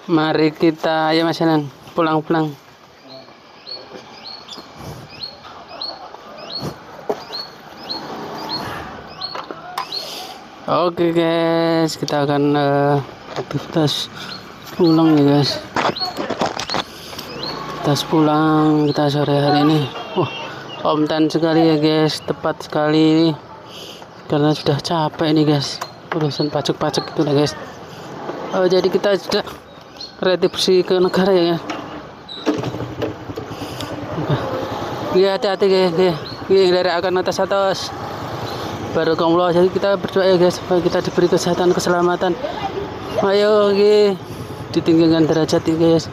Mari kita ya Mas Anan pulang-pulang. Oke guys, kita akan aktivitas pulang ya guys. Aktivitas pulang kita sore hari ini. Wah, spontan sekali ya guys, tepat sekali karena sudah capek ini guys, urusan pajak-pajak itu lah guys. Jadi kita sudah retribusi ke negara ya. Ya hati-hati guys, dari akan atas Barakallah. Jadi kita berdoa ya guys supaya kita diberi kesehatan, keselamatan. Ayo ditinggikan derajat ya guys.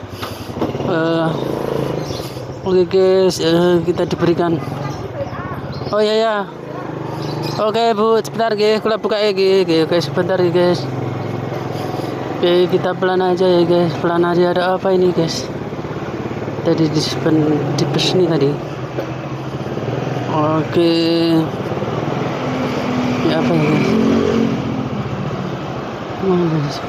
Oke guys, kita diberikan. Oh ya. Oke Bu, sebentar guys, kalau buka ya guys, sebentar ya guys. Oke, kita pelan aja ya guys, pelan aja. Ada apa ini guys? Tadi di sini tadi. Oke. Ya apa ya guys? Mana guys?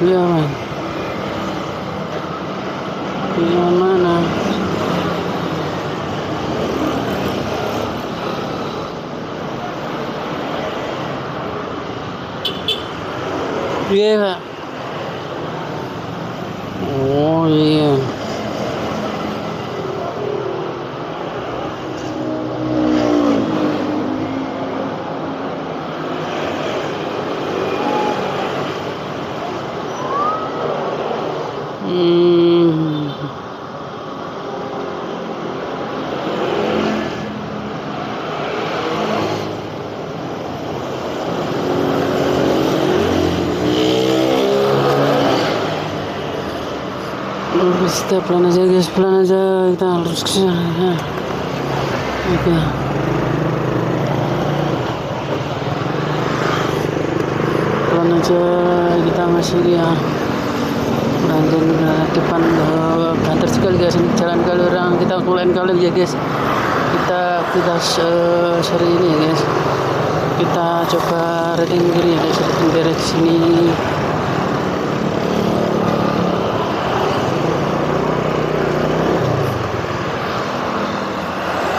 Yang mana? Iya Pak. Oh iya. Kita pelan aja guys, pelan aja, kita harus kesana. Oke. Pelan aja, kita masih ya lanjut ke depan. Banter sekali guys, jalan kali orang, kita mulai kali ya guys. Kita sore ini ya guys, kita coba rating kiri ya guys, rating dari sini.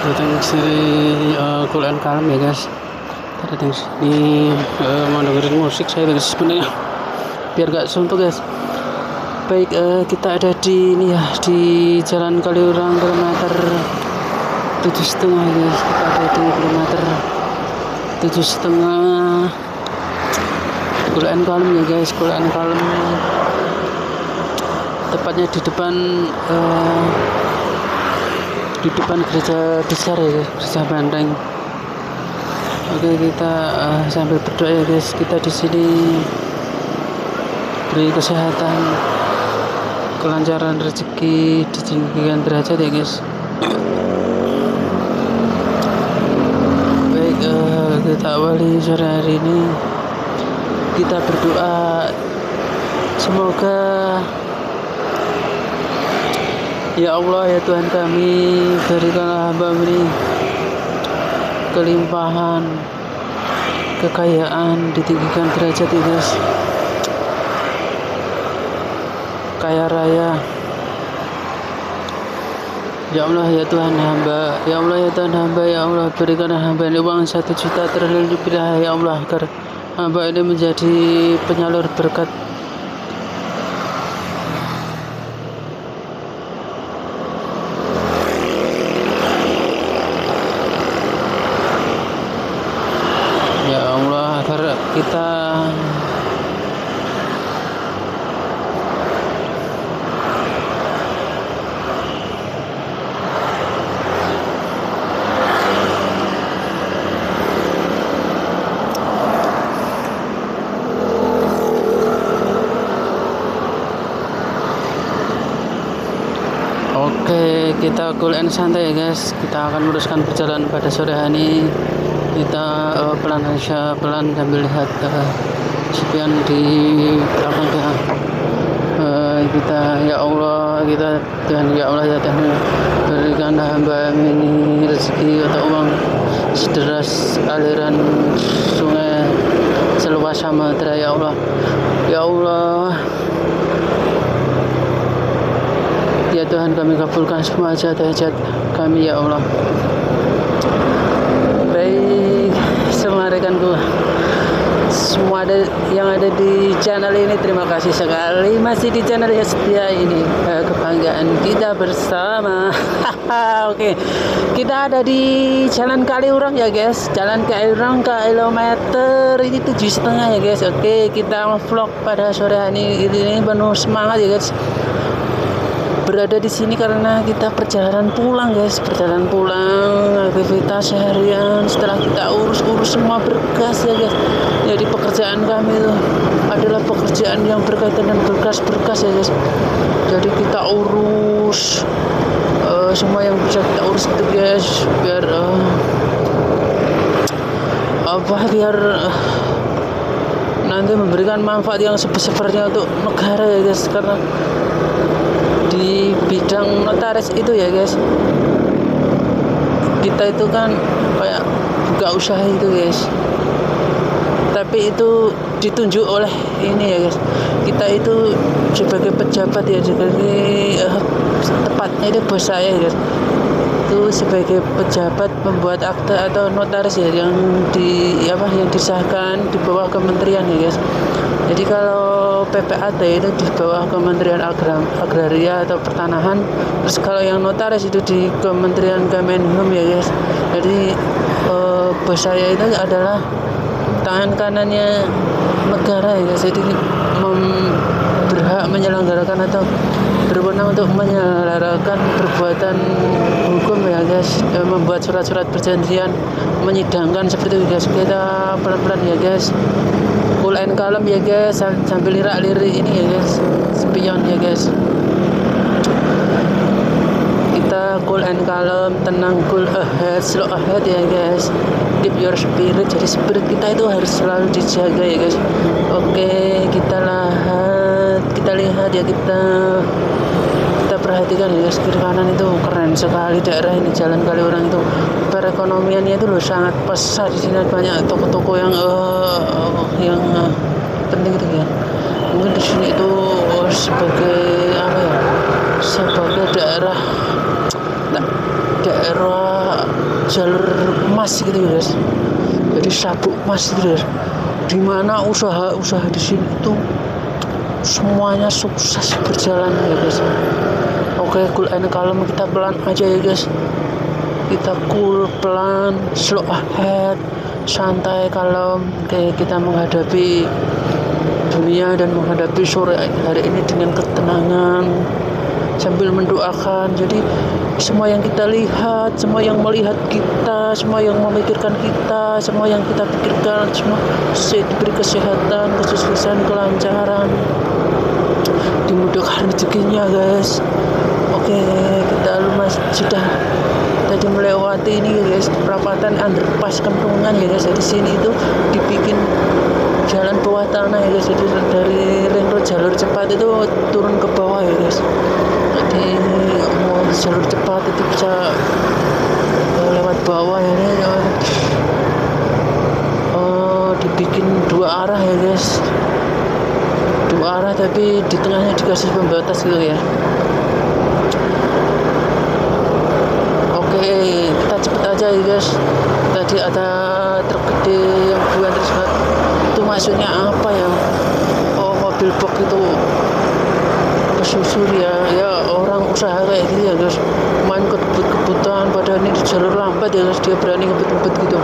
Datang sini Quran kalem ya guys. Datang sini mau dengerin musik saya guys sebenarnya biar gak suntuk guys. Baik, kita ada di ini ya, di Jalan Kaliurang kilometer 7,5 guys. Kita ada di kilometer 7,5 Quran kalem ya guys, Quran kalem. Tepatnya di depan gereja besar ya guys, gereja Banteng. Oke, kita sambil berdoa ya guys, kita di sini beri kesehatan, kelancaran rezeki, ditinggikan derajat ya guys. Baik, kita awali sore hari ini, kita berdoa semoga ya Allah ya Tuhan kami, berikanlah hamba ini kelimpahan, kekayaan, ditinggikan derajat ya guys, kaya raya. Ya Allah ya Tuhan hamba, ya Allah ya Tuhan hamba, ya Allah berikanlah hamba ini uang 1 juta terlebih ya Allah, agar hamba ini menjadi penyalur berkat. Kita Oke, kita Quran santai ya guys. Kita akan meneruskan perjalanan pada sore hari ini. Kita pelan sambil lihat sepian di belakang ya. kita. Ya Allah, kita Tuhan, ya Allah ya Tuhan, berikanlah hamba ini rezeki atau uang sederas aliran sungai seluas samudra. Ya Allah, ya Allah, ya Tuhan, kami kabulkan semua hajat-hajat kami ya Allah. Baik, semua rekanku semua yang ada di channel ini, terima kasih sekali masih di channel yang setia ini. Kebanggaan kita bersama. Oke, kita ada di Jalan Kaliurang ya guys. Jalan Kaliurang kilometer ini 7,5 ya guys. Oke, kita vlog pada sore hari ini penuh semangat ya guys. Berada di sini karena kita perjalanan pulang guys, perjalanan pulang aktivitas seharian setelah kita urus semua berkas ya guys. Jadi pekerjaan kami itu adalah pekerjaan yang berkaitan dengan berkas-berkas ya guys. Jadi kita urus semua yang bisa kita urus itu guys, biar biar nanti memberikan manfaat yang sebesar-besarnya untuk negara ya guys. Karena di bidang notaris itu ya guys, kita itu kan kayak buka usaha itu guys, tapi itu ditunjuk oleh ini ya guys. Kita itu sebagai pejabat ya, tepatnya itu bos saya ya guys, itu sebagai pejabat pembuat akte atau notaris ya, yang disahkan di bawah kementerian ya guys. Jadi kalau PPAT itu di bawah Kementerian Agraria atau Pertanahan, terus kalau yang notaris itu di Kementerian Kemenhum ya guys. Jadi bos saya itu adalah tangan kanannya negara ya guys. Jadi berhak menyelenggarakan atau berwenang untuk menyelenggarakan perbuatan hukum ya guys, membuat surat-surat perjanjian, menyidangkan seperti itu guys. Kita pelan-pelan ya guys, cool and kalem ya guys, sambil lirak-lirik ini ya guys, spion ya guys. Kita cool and kalem, tenang, cool ahead, slow ahead ya guys. Keep your spirit, jadi spirit kita itu harus selalu dijaga ya guys. Oke, kita lihat ya, kita perhatikan ya guys, kiri kanan itu keren sekali daerah ini, Jalan Kaliurang itu perekonomiannya itu loh sangat pesat. Di sini banyak toko-toko yang penting gitu ya. Mungkin di sini itu sebagai apa ya, sebagai daerah jalur emas gitu ya guys. Jadi sabuk emas gitu ya, dimana usaha di sini itu semuanya sukses berjalan ya guys. Oke, cool and kalem, kita pelan aja ya guys. Kita cool, pelan, slow ahead, santai, kalem. Oke, kita menghadapi dunia dan menghadapi sore hari ini dengan ketenangan sambil mendoakan. Jadi semua yang kita lihat, semua yang melihat kita, semua yang memikirkan kita, semua yang kita pikirkan, semua diberi kesehatan, kesuksesan, kelancaran, dimudahkan rezekinya guys. Oke, kita sudah tadi melewati ini ya guys, perapatan underpass Kentungan ya guys. Di sini itu dibikin jalan bawah tanah ya guys. Jadi dari ring road jalur cepat itu turun ke bawah ya guys. Jadi mau jalur cepat itu bisa lewat bawah ya guys. Dibikin dua arah ya guys, dua arah, tapi di tengahnya dikasih pembatas gitu ya. Oke, kita cepet aja ya guys. Tadi ada truk gede yang bukan tersebut, itu maksudnya apa ya? Oh, mobil box itu kesusur ya orang usaha kayak gitu ya guys, main kebut-kebutan, padahal ini di jalur lambat ya guys, dia berani ngebut-ngebut gitu.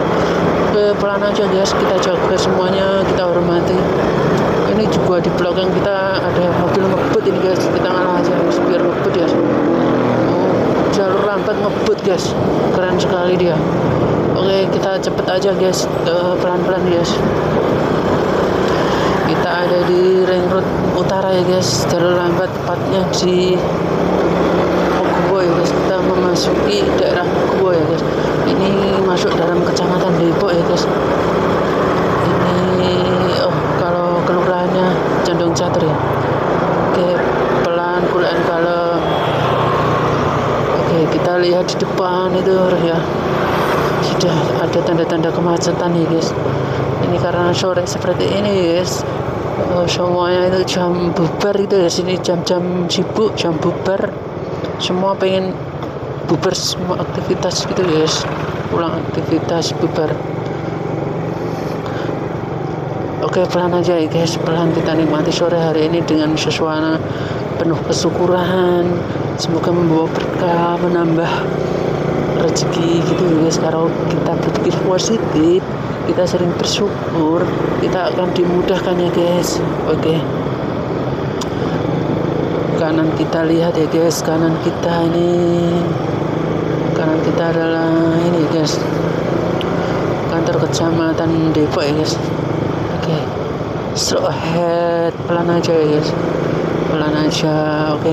Oke, pelan aja guys, kita jaga semuanya, kita hormati. Ini juga di belakang kita ada mobil ngebut ini guys, kita ngalah aja guys, biar ngebut ya. Jalur lambat ngebut guys, keren sekali dia. Oke, kita cepet aja guys, pelan-pelan guys. Kita ada di ring road utara ya guys, jalur lambat, tepatnya di Gubo ya guys. Kita memasuki daerah Gubo ya guys. Ini masuk dalam kecamatan Depok ya guys. Ini kalau kelurahannya Condong Catur ya. Oke, pelan pelan-pelan cool and calm. Oke, kita lihat di depan itu ya, sudah ada tanda-tanda kemacetan nih guys. Ini karena sore seperti ini guys, semuanya itu jam bubar gitu ya, sini jam-jam sibuk, jam bubar, semua pengen bubar semua aktivitas gitu guys, pulang aktivitas bubar. Oke, pelan aja ya guys, pelan kita nikmati sore hari ini dengan suasana penuh kesyukuran. Semoga membawa berkah, menambah rezeki gitu guys. Kalau kita berpikir positif, kita sering bersyukur, kita akan dimudahkan ya guys. Oke, kanan kita lihat ya guys, kanan kita adalah ini guys, kantor kecamatan Depok ya guys. Oke, slow ahead, pelan aja ya guys, pelan aja. Oke,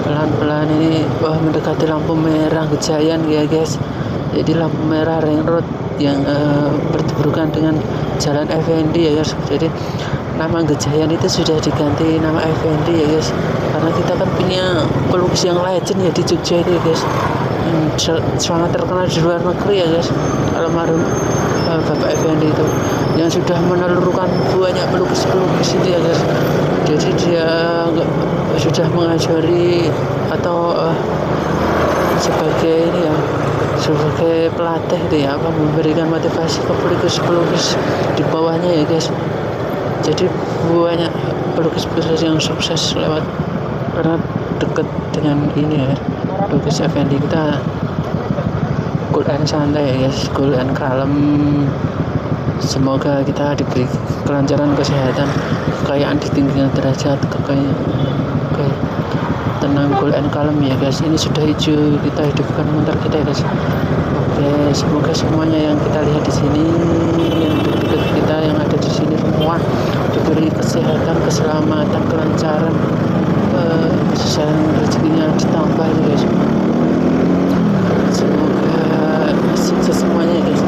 pelan-pelan ini mendekati lampu merah Gejayan ya guys. Jadi lampu merah ring road yang bertuburan dengan Jalan Effendi ya guys. Jadi nama Gejayan itu sudah diganti nama Effendi ya guys, karena kita kan punya pelukis yang legend ya di Jogja itu ya guys, sangat terkenal di luar negeri ya guys, almarhum Bapak Effendi itu, yang sudah menelurkan banyak pelukis-pelukis itu ya guys. Jadi dia sudah mengajari atau sebagai ini ya, sebagai pelatih itu ya, memberikan motivasi ke pelukis-pelukis di bawahnya ya guys. Jadi banyak pelukis-pelukis yang sukses lewat karena dekat dengan ini ya, pelukis Effendi. Kita cool and santai ya guys, cool and kalem. Semoga kita diberi kelancaran kesehatan, kekayaan di tinggi derajat, tenang, cool and kalem ya guys. Ini sudah hijau, kita hidupkan motor kita ya guys. Oke, semoga semuanya yang kita lihat di sini, yang dekat kita, yang ada di sini semua diberi kesehatan, keselamatan, kelancaran, kesusahan rezekinya ditambah ya guys. Semoga sukses semuanya ya guys.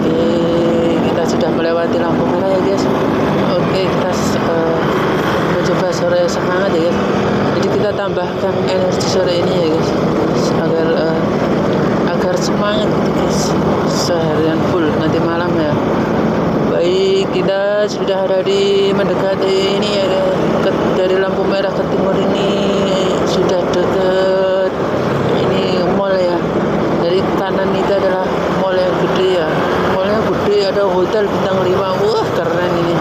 Oke, kita sudah melewati lampu merah ya guys. Oke, kita mencoba sore semangat ya guys. Jadi kita tambahkan energi sore ini ya guys, agar semangat gitu guys, seharian full nanti malam ya. Baik, kita sudah ada di mendekati ini ya guys, dari lampu merah ke timur ini sudah dekat ini mall ya. Dari kanan itu adalah mall yang gede ya, mallnya gede, ada hotel bintang 5. Wah, keren ini,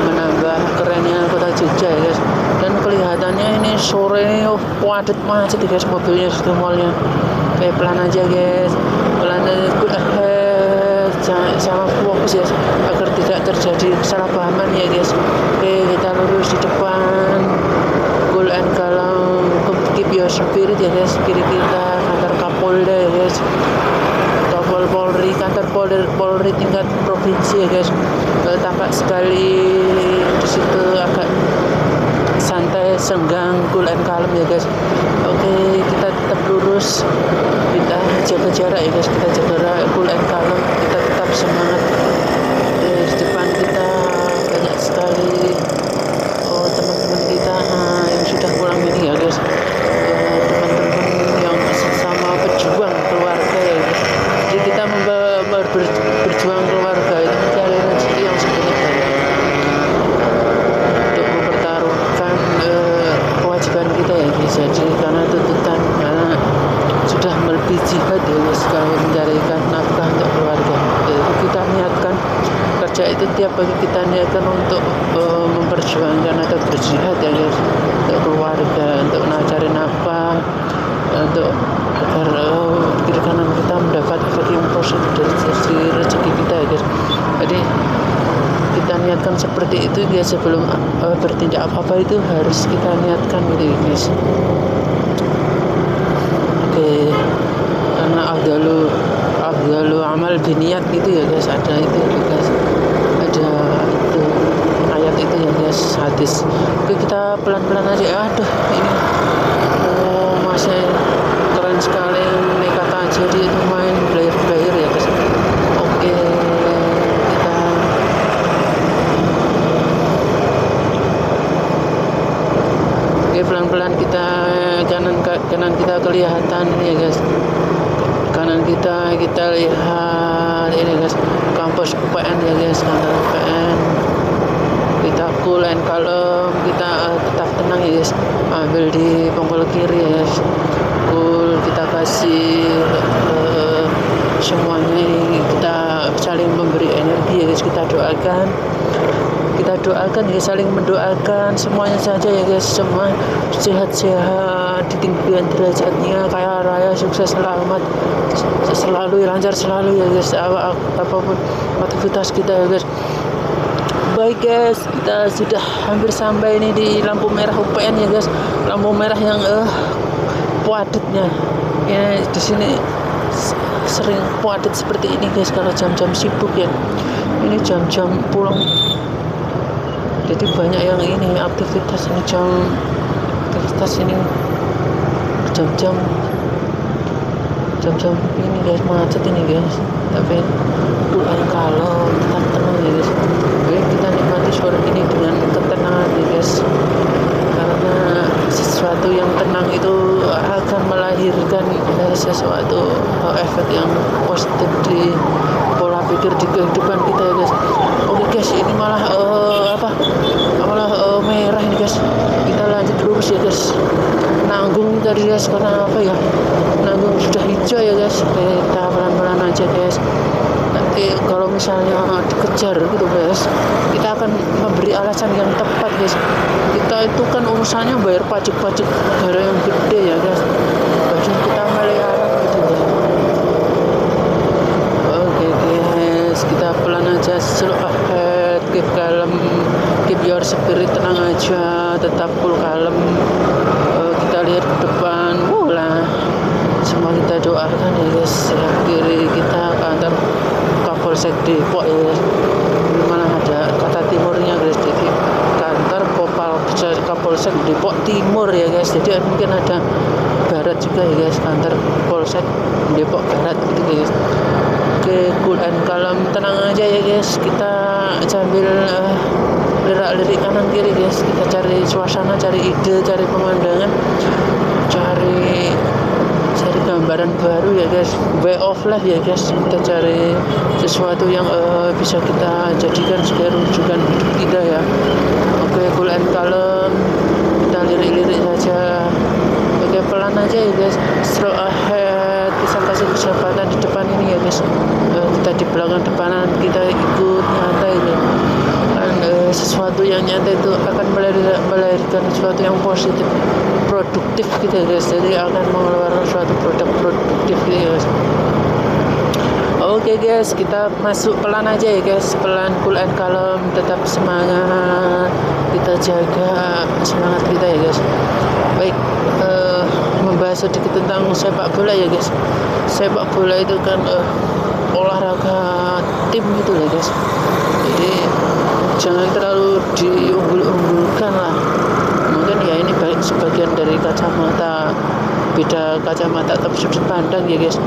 menambah kerennya kota Jogja ya guys. Dan kelihatannya ini sore ini padat macet ya guys, mobilnya di mallnya. Oke, pelan aja guys, pelan aja, good ahead, sama fokus ya, agar tidak terjadi kesalahpahaman ya guys. Oke, kita lurus di depan, cool and calm, keep your spirit ya guys. Kiri kita kantor Kapolda ya guys, Kapol Polri, kantor Polri tingkat provinsi ya guys. Tampak sekali di situ, agak santai, senggang, cool and calm ya guys. Oke, kita tetap lurus, kita jaga jarak ya guys, kita jaga jarak, cool and calm, kita tetap semangat. Di depan kita banyak sekali teman-teman kita yang sudah pulang ini ya guys, teman-teman yang sama pejuang keluarga ya guys. Jadi kita berjuang keluarga itu mencari rezeki yang sebenarnya untuk mempertaruhkan kewajiban kita ya guys. Jadi karena tuntutan, karena sudah melebihi jihad ya guys, kalau mencarikan nafkah untuk keluarga. Jadi kita niatkan kerja itu, tiap pagi kita niatkan untuk memperjuangkan atau berjihad ya guys, untuk keluarga, untuk mencari nafkah, untuk agar kiri kanan kita mendapat efek yang positif dari sisi rezeki kita ya guys. Jadi kita niatkan seperti itu guys, sebelum bertindak apa-apa itu harus kita niatkan gitu ya guys. Oke, karena afdalu amal biniat gitu ya guys, ada itu guys, ada itu ayat itu ya guys, hadis. Oke, kita pelan-pelan aja. Aduh, ini masih keren sekali, nekat aja dia main player ya guys. Oke, kita pelan-pelan kanan kita kelihatan ya guys. Kanan kita lihat ini guys, kampus UPN ya guys, kantor UPN. Kita cool and calm, kita tetap tenang ya guys, ambil di pengpol kiri ya guys, cool, kita kasih semuanya ini, kita saling memberi energi ya guys, kita doakan ya, saling mendoakan semuanya saja ya guys, semua sehat-sehat, ditinggikan derajatnya, kaya raya, sukses, selamat, selalu lancar selalu ya guys, apapun aktivitas kita ya guys. Baik guys, kita sudah hampir sampai ini di lampu merah UPN ya guys, lampu merah yang padatnya ya, di sini sering padat seperti ini guys kalau jam-jam sibuk ya, ini jam-jam pulang, jadi banyak yang ini aktivitas ini jam-jam ini guys, macet ini guys, tapi kalau tetap tenang ya guys. Oke, kita nikmati sore ini dengan ketenangan ya guys, karena sesuatu yang tenang itu akan melahirkan sesuatu efek yang positif di pola pikir di kehidupan kita ya guys. Oke guys, ini malah merah ini guys, kita lanjut lurus ya guys, nanggung tadi guys, karena apa ya, nanggung sudah hijau ya guys, kita pelan-pelan aja guys. Nanti kalau misalnya dikejar gitu guys, kita akan memberi alasan yang tepat guys. Kita itu kan urusannya bayar pajak negara yang gede ya guys, bagi kita miliaran gitu guys. Oke guys, kita pelan aja, slow ahead, keep calm, keep your spirit, tenang aja, tetap cool kalem. Kita lihat ke depan, semua kita doakan ya guys. Yang kiri kita ke antar Kapolsek Depok ya guys, mana ada kata timurnya guys, jadi kantor Kapolsek Depok Timur ya guys, jadi mungkin ada barat juga ya guys, kantor Polsek Depok Barat gitu guys. Oke, cool and calm, tenang aja ya guys, kita sambil lirik kanan kiri guys, kita cari suasana, cari ide, cari pemandangan, cari gambaran baru ya guys, way of life ya guys, kita cari sesuatu yang bisa kita jadikan sebagai rujukan hidup kita ya. Oke, cool and calm, kita lirik saja. Oke, pelan aja ya guys, slow ahead, kita kasih kecepatan di depan ini ya guys, kita di belakang depanan, kita ikut nyantai ya. Dan sesuatu yang nyata itu akan melahirkan sesuatu yang positif, produktif gitu ya guys, jadi akan mengeluarkan suatu produk produktif gitu ya guys. Oke guys, kita masuk pelan aja ya guys, pelan, cool and calm, tetap semangat, kita jaga semangat kita ya guys. Baik, membahas sedikit tentang sepak bola ya guys. Sepak bola itu kan olahraga tim gitu ya guys, jadi jangan terlalu diunggul-unggulkan lah. Mungkin ya ini baik sebagian dari kacamata, beda kacamata tapi sudut pandang ya guys.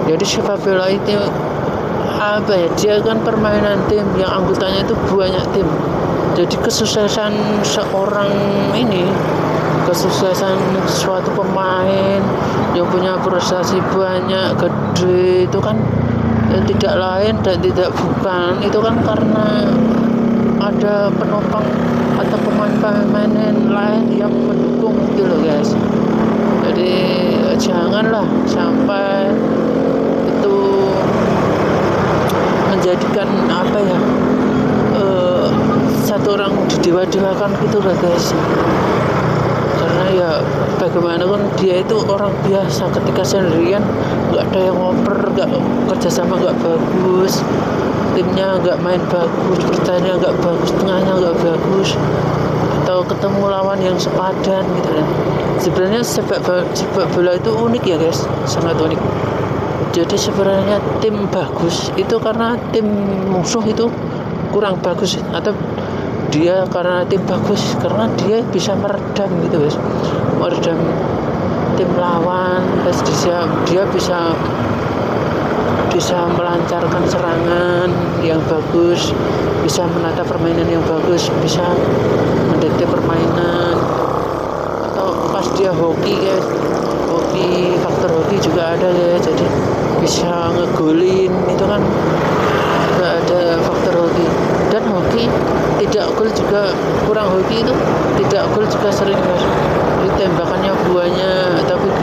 Jadi sepak bola itu apa ya, dia kan permainan tim yang anggotanya itu banyak tim, jadi kesuksesan seorang ini, kesuksesan suatu pemain yang punya prestasi banyak gede itu kan tidak lain dan tidak bukan, itu kan karena ada penopang atau pemain-pemain lain yang mendukung gitu loh guys. Jadi janganlah sampai itu menjadikan apa ya, satu orang didewa-dewakan gitu loh guys. Karena ya bagaimanapun dia itu orang biasa, ketika sendirian nggak ada yang ngoper, nggak kerjasama, nggak bagus, timnya nggak main bagus, pertahanannya nggak bagus, tengahnya nggak bagus, atau ketemu lawan yang sepadan gitu kan. Sebenarnya sepak bola itu unik ya guys, sangat unik. Jadi sebenarnya tim bagus itu karena tim musuh itu kurang bagus, atau dia karena tim bagus karena dia bisa meredam gitu guys, meredam tim lawan, terus dia bisa melancarkan serangan yang bagus, bisa menata permainan yang bagus, bisa mendikte permainan, atau dia hoki guys, hoki, faktor hoki juga ada ya, jadi bisa ngegolin itu kan juga ada faktor hoki. Dan hoki tidak gol juga, kurang hoki itu tidak gol juga sering guys, jadi tembakannya buahnya tapi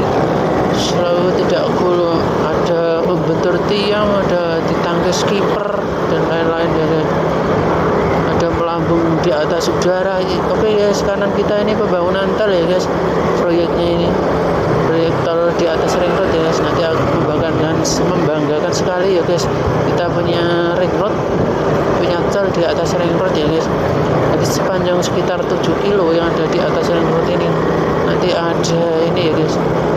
selalu tidak gol, ada membentur tiang, ada ditangkis kiper dan lain-lain ya guys, ada melambung di atas udara. Oke guys, kanan kita ini pembangunan tol ya guys, proyeknya ini proyek tol di atas ring road ya guys. Nanti aku membanggakan sekali ya guys, kita punya ring road, punya tol di atas ring road ya guys. Jadi sepanjang sekitar 7 kilo yang ada di atas ring road ini nanti ada ini ya guys,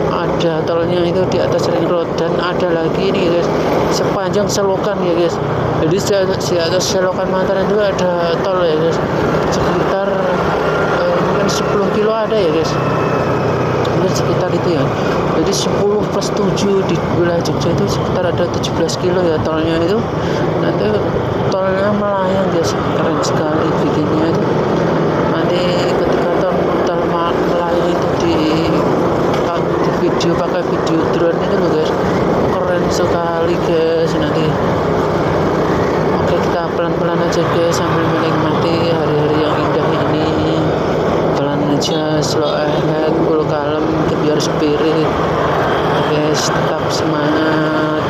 ada tolnya itu di atas ring road, dan ada lagi ini guys sepanjang selokan ya guys. Jadi di atas selokan Mataram itu ada tol ya guys, sekitar mungkin 10 kilo ada ya guys, mungkin sekitar itu ya. Jadi 10 plus 7 di wilayah Jogja itu sekitar ada 17 kilo ya tolnya itu. Nanti tolnya melayang guys, keren sekali bikinnya itu. Nanti ketika tol melayang itu di video, pakai video drone itu loh guys, keren sekali guys. Nanti oke, kita pelan-pelan aja guys sambil menikmati hari-hari yang indah ini. Pelan aja, slow ahead, cool kalem, keep your spirit. Oke, tetap semangat,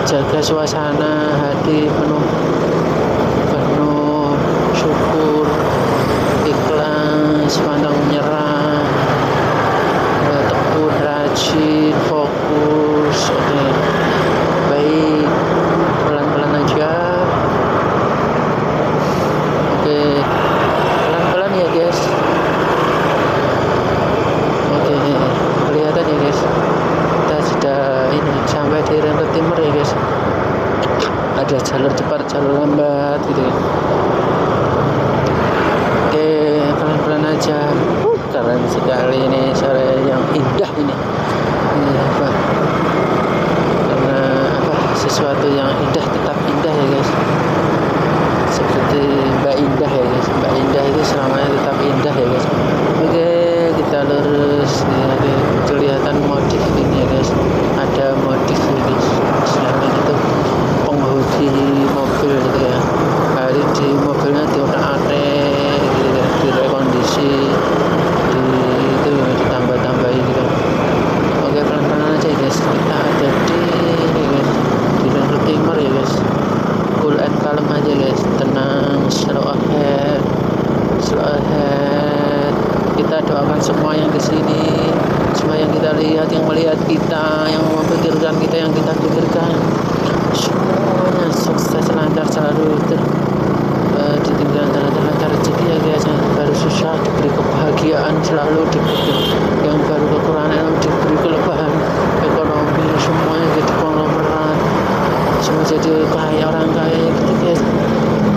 jaga suasana hati penuh syukur, ikhlas, pantang menyerah, tekun, rajin, fokus. Oke, baik, pelan-pelan aja. Oke, pelan-pelan ya guys. Oke, kelihatan ya guys, kita sudah ini sampai di Ring Road Timur ya guys. Ada jalur cepat, jalur lambat gitu ya. Oke, pelan-pelan aja. Keren sekali ini sore yang indah ini. Ini apa? Karena apa? Sesuatu yang indah tetap indah ya guys. Seperti Mbak Indah ya guys. Mbak Indah itu selamanya tetap indah ya guys. Oke, kita lurus ya, kelihatan modif ini ya guys. Ada modif ini. Selain itu penghuni mobil gitu ya. Hari di mobilnya diutak-atik gitu ya, direkondisi, itu ditambah-tambahin gitu. Oke, pelan-pelan aja guys. Kita ada di Ring Road Timur ya guys. Cool and calm aja guys, tenang, slow ahead. Kita doakan semua yang di sini, semua yang kita lihat, yang melihat kita, yang memikirkan kita, yang kita pikirkan, semuanya sukses, lancar, selalu ditinggalkan lancar rezeki ya guys. Yang baru susah diberi kebahagiaan, selalu diberi, yang baru kekurangan diberi kelebihan ekonomi, semuanya jadi konglomerat, semua jadi kaya, orang kaya gitu guys.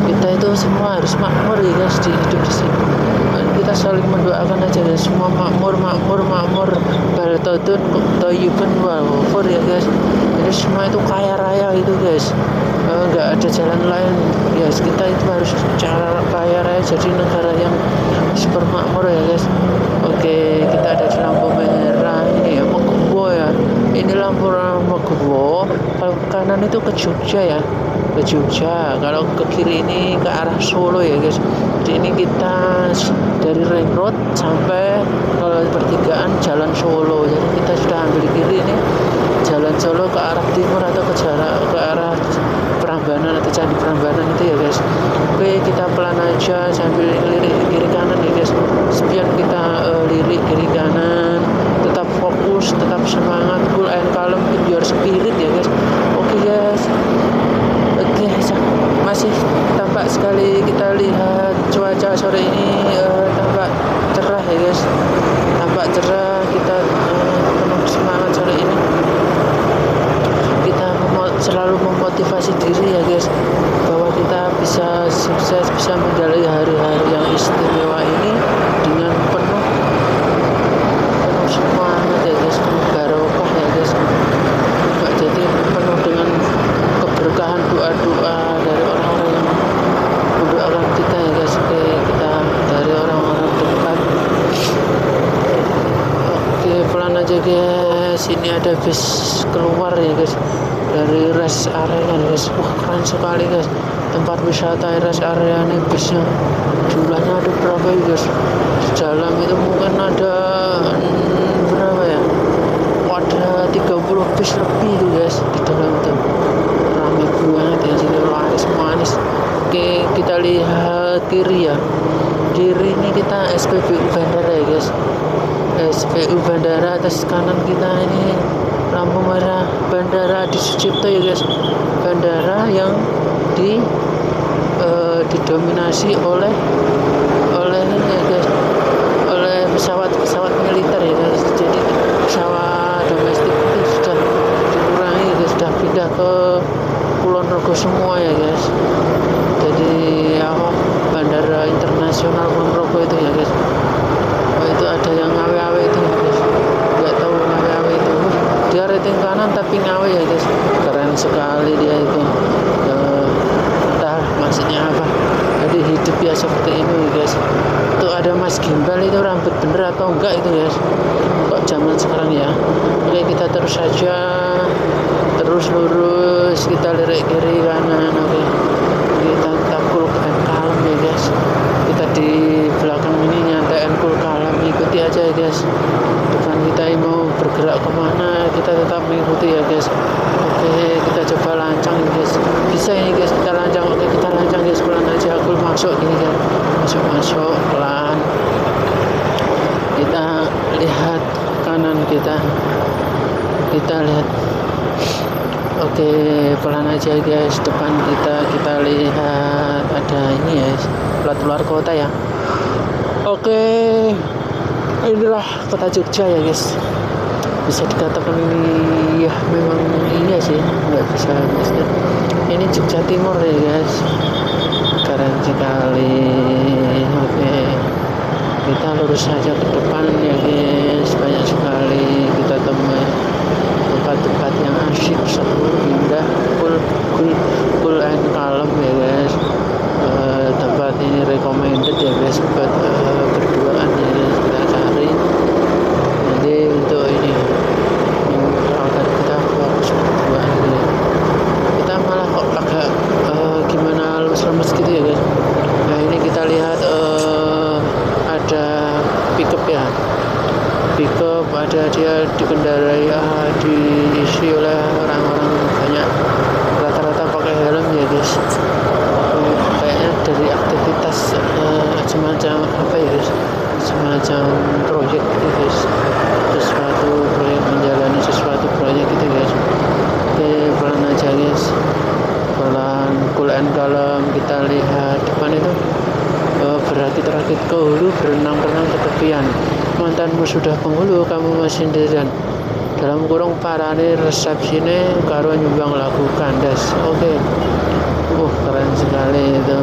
Kita itu semua harus makmur ya guys di hidup di sini. Kita saling mendoakan aja guys, semua makmur, baltotun toyibun wafur ya guys. Jadi semua itu kaya raya itu guys, nggak ada jalan lain guys. Kita itu harus cara kaya raya, jadi negara yang super makmur ya guys. Oke, kita ada di lampu merah ini ya, Mogowo ya. Ini lampu Mogowo, kalau ke kanan itu ke Jogja ya, ke Jogja. Kalau ke kiri ini ke arah Solo ya guys. Jadi ini kita dari Ring Road sampai kalau pertigaan Jalan Solo. Jadi kita sudah ambil kiri ini Jalan Solo ke arah timur atau ke arah Prambanan atau Candi Prambanan itu ya guys. Oke, kita pelan aja sambil lirik kiri kanan ya guys. Spion kita lirik kiri kanan, tetap fokus, tetap semangat, cool and calm, keep your spirit ya guys. Oke guys. Oke, masih tampak sekali kita lihat cuaca sore ini tampak cerah ya guys, tampak cerah. Kita penuh semangat sore ini. Kita selalu memotivasi diri ya guys, bahwa kita bisa sukses, bisa menjalani hari-hari yang istimewa ini dengan penuh semangat ya guys, barokah ya guys. guys, ini ada bis keluar ya guys dari rest area guys. Wah, keren sekali guys, tempat wisata rest area ini. Bisnya jumlahnya ada berapa ya guys? Di dalam itu mungkin ada berapa ya, ada 30 bis lebih tuh guys. Di dalam itu ramai banget ya, jadi manis. Oke, kita lihat kiri ya. Kiri ini kita SPBU Bandara ya guys, SPBU Bandara. Atas kanan kita ini lampu merah Bandara Adi Sucipto ya guys, bandara yang didominasi oleh ini ya guys, oleh pesawat militer ya guys. Jadi pesawat domestik itu sudah dikurangi ya guys, sudah pindah ke Kulon Progo semua ya guys. Jadi bandara internasional Kulon Progo itu ya guys. Itu ada yang ngawe-awe itu ya guys, nggak tahu ngawe-awe itu. Dia rating kanan tapi ngawe ya guys, keren sekali dia itu. Entah maksudnya apa, jadi hidup ya seperti ini guys. Tuh ada Mas Gimbal itu rambut bener atau enggak itu guys, kok zaman sekarang ya. Oke, kita terus saja, terus lurus, kita lirik kiri kanan. Oke, kita cool and calm ya guys. Kita di belakang ini nyantain cool calm, ikuti aja ya guys. Depan kita mau bergerak kemana, kita tetap mengikuti ya guys. Oke, kita coba lancang ya guys. Bisa ini guys, kita lancang. Oke, kita lancang guys, pelan aja. Aku masuk gini kan, masuk pelan. Kita lihat kanan kita lihat. Oke, pelan aja guys. Depan kita lihat ada ini ya, plat luar kota ya. Oke, inilah kota Jogja ya guys. Bisa dikatakan ini ya, memang iya sih, nggak bisa mister. Ini Jogja Timur ya guys, keren sekali. Oke, kita lurus saja ke depan ya guys. Banyak sekali kita temui tempat-tempat yang asyik, seru, indah, cool and calm ya guys. Tempat ini recommended ya guys buat berduaan ya guys. Kita cari nanti untuk ini agar kita fokus berduaan ya. Kita malah kok agak gimana lemes gitu ya guys. Nah, ini kita lihat ada pickup ya, pickup ada, dia dikendarai diisi oleh orang-orang banyak, rata-rata pakai helm ya guys. Kayaknya dari aktivitas semacam apa ya guys, semacam proyek gitu guys, sesuatu proyek, menjalani sesuatu proyek gitu guys. Oke, pelan aja guys, pelan, cool and calm. Kita lihat depan itu berakit-rakit ke hulu, berenang-renang ke tepian. Mantanmu sudah penghulu, kamu masih sendirian. Dalam kurung parane resepsine karo nyumbang lagu kandas. Oke. Keren sekali itu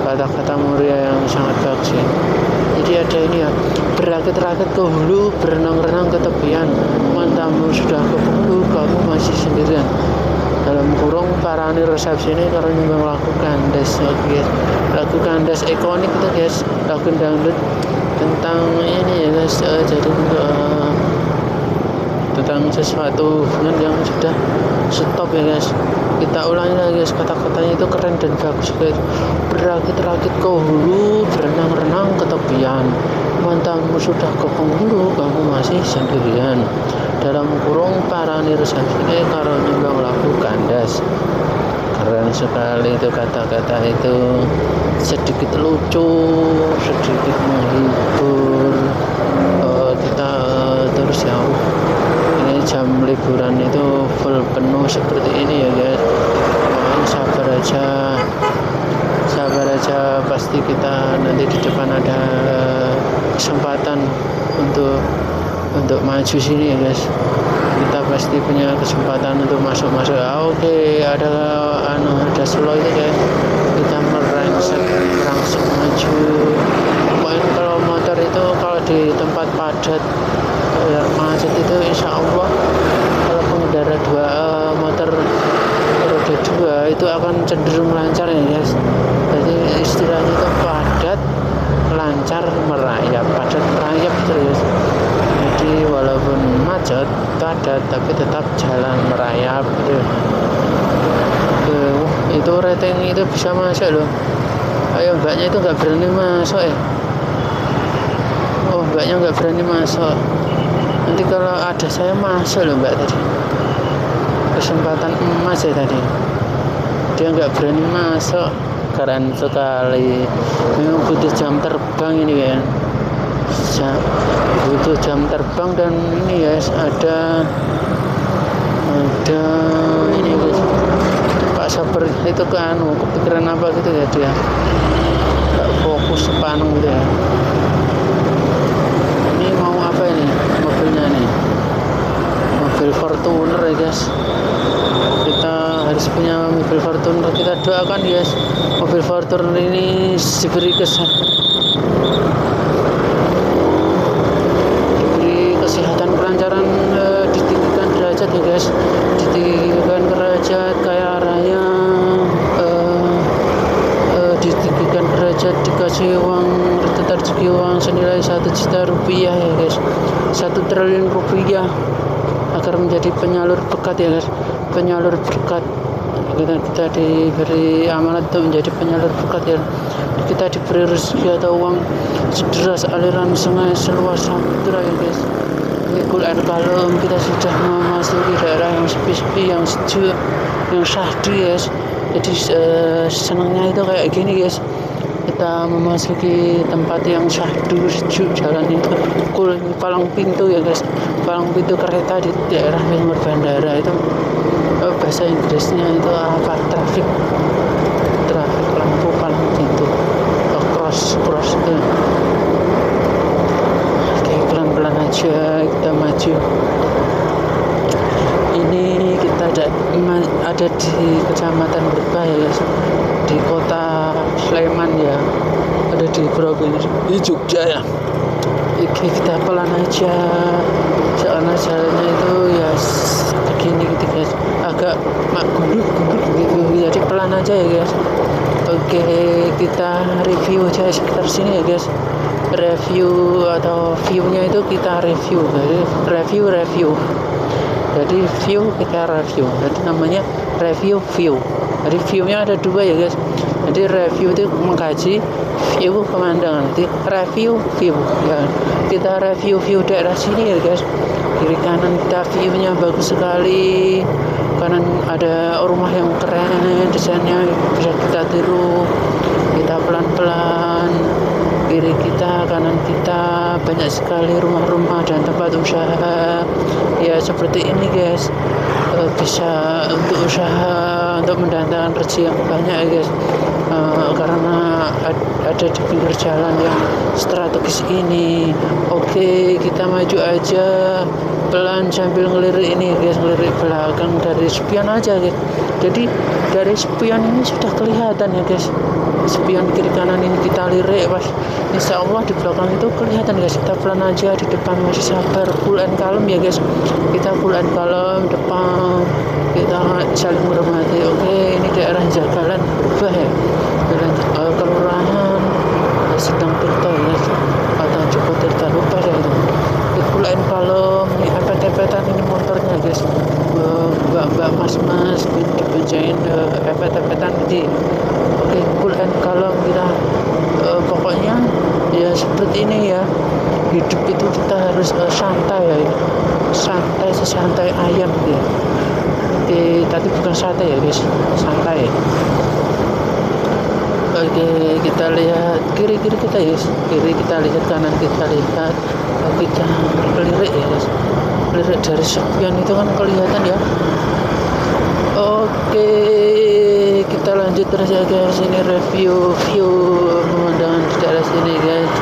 kata-kata muria yang sangat bagus ya. Jadi ada ini ya, berakit-rakit ke hulu, berenang-renang ke tepian. Mantanmu sudah ke hulu, kamu masih sendirian. Dalam kurung parane resepsine karo nyumbang lagu kandas. Oke. Lagu kandas ikonik itu guys, lagu dangdut tentang ini ya guys. Jadi tentang sesuatu hubungan yang sudah stop ya guys. Kita ulangi lagi guys, kata-katanya itu keren dan bagus guys. Berakit-rakit ke hulu, berenang-renang ke tepian. Mantanmu sudah ke penghulu, kamu masih sendirian. Dalam kurung parani resepsine karo nyumbang lagu kandas. Keren sekali itu kata-kata itu, sedikit lucu, sedikit menghibur. Kita terus ya, ini jam liburan itu full penuh seperti ini ya guys. Sabar aja, pasti kita nanti di depan ada kesempatan untuk maju sini ya guys. Kita pasti punya kesempatan untuk masuk. Oke, ada slow itu guys. Kita merangsek maju. Pokoknya kalau motor itu kalau di tempat padat macet itu insya Allah kalau pengendara motor roda 2 itu akan cenderung lancar ya guys. Jadi istilahnya itu padat lancar merayap, padat merayap terus. Jadi walaupun macet, padat, tapi tetap jalan merayap gitu. Itu rating itu bisa masuk loh. Ayo mbaknya itu nggak berani masuk oh mbaknya nggak berani masuk. Nanti kalau ada saya masuk loh mbak tadi, kesempatan emas ya tadi, dia nggak berani masuk. Keren sekali, memang butuh jam terbang ini ya, butuh jam terbang. Dan ini ya ada ini guys, Pak Sabar itu kan kepikiran apa gitu ya, dia nggak fokus sepaneng gitu ya. Ini mau apa ini mobilnya nih, mobil Fortuner ya guys. Kita harus punya mobil Fortuner, kita doakan guys mobil Fortuner ini diberi kesehatan, kelancaran, ditinggikan derajat ya guys, ditinggikan derajat kaya raya, ditinggikan derajat, dikasih uang, rezeki uang senilai 1 juta rupiah ya guys, 1 triliun rupiah, agar menjadi penyalur berkat ya guys, penyalur berkat. Kita diberi amanat untuk menjadi penyalur berkat ya, kita diberi rezeki atau uang sederas aliran sungai seluas samudra ya guys. Quran kalau kita sudah memasuki daerah yang sepi-sepi, yang sejuk, yang syahdu ya guys. Jadi senangnya itu kayak gini guys, kita memasuki tempat yang syahdu, sejuk, jalan itu cool. Palang pintu ya guys, palang pintu kereta di daerah timur bandara itu, bahasa Inggrisnya itu apa, traffic lampu palang pintu, cross itu. Oke, pelan-pelan aja kita maju. Ini kita ada di Kecamatan Berbah ya guys, di kota Sleman ya, ada di provinsi Jogja ya. Oke, kita pelan aja, soalnya jalannya itu ya begini gitu guys, agak gundul gitu, jadi pelan aja ya guys. Oke, kita review aja sekitar sini ya guys, review atau view-nya itu kita review, jadi review jadi view kita review, jadi namanya review view. Jadi view-nya ada 2 ya guys, jadi review itu mengkaji, view pemandangan, jadi review view ya. Kita review daerah sini ya guys, kiri kanan kita view-nya bagus sekali. Kanan ada rumah yang keren, desainnya bisa kita tiru. Kita pelan-pelan, kiri kita, kanan kita banyak sekali rumah-rumah dan tempat usaha ya, seperti ini guys. Bisa untuk usaha, untuk mendatangkan rezeki yang banyak ya guys, karena ada di pinggir jalan yang strategis ini. Oke, kita maju aja pelan sambil ngelirik ini guys, ngelirik belakang dari spion aja guys. Jadi dari spion ini sudah kelihatan ya guys, spion kiri kanan ini kita lirik pas, insya Allah di belakang itu kelihatan guys. Kita pelan aja, di depan masih sabar, cool and calm ya guys, kita cool and calm depan, kita saling menghormati. Oke, ini daerah Jagalan Berbah ya, kelurahan Sedang Tirta ya, atau Joko Tirta, lupa saya itu. Cool and calm, ini epet-epetan ini motornya guys, mbak mas dipenjain epet-epetan jadi. Oke, cool and calm kita. Pokoknya ya seperti ini ya, hidup itu kita harus santai ya, santai sesantai ayam gitu ya. Tapi bukan santai ya guys, santai. Oke, kita lihat kiri kita ya, kiri kita lihat, kanan kita lihat, kita lirik ya guys, lirik dari spion itu kan kelihatan ya. Oke, kita lanjut terus ya guys, ini review pemandangan di daerah sini guys.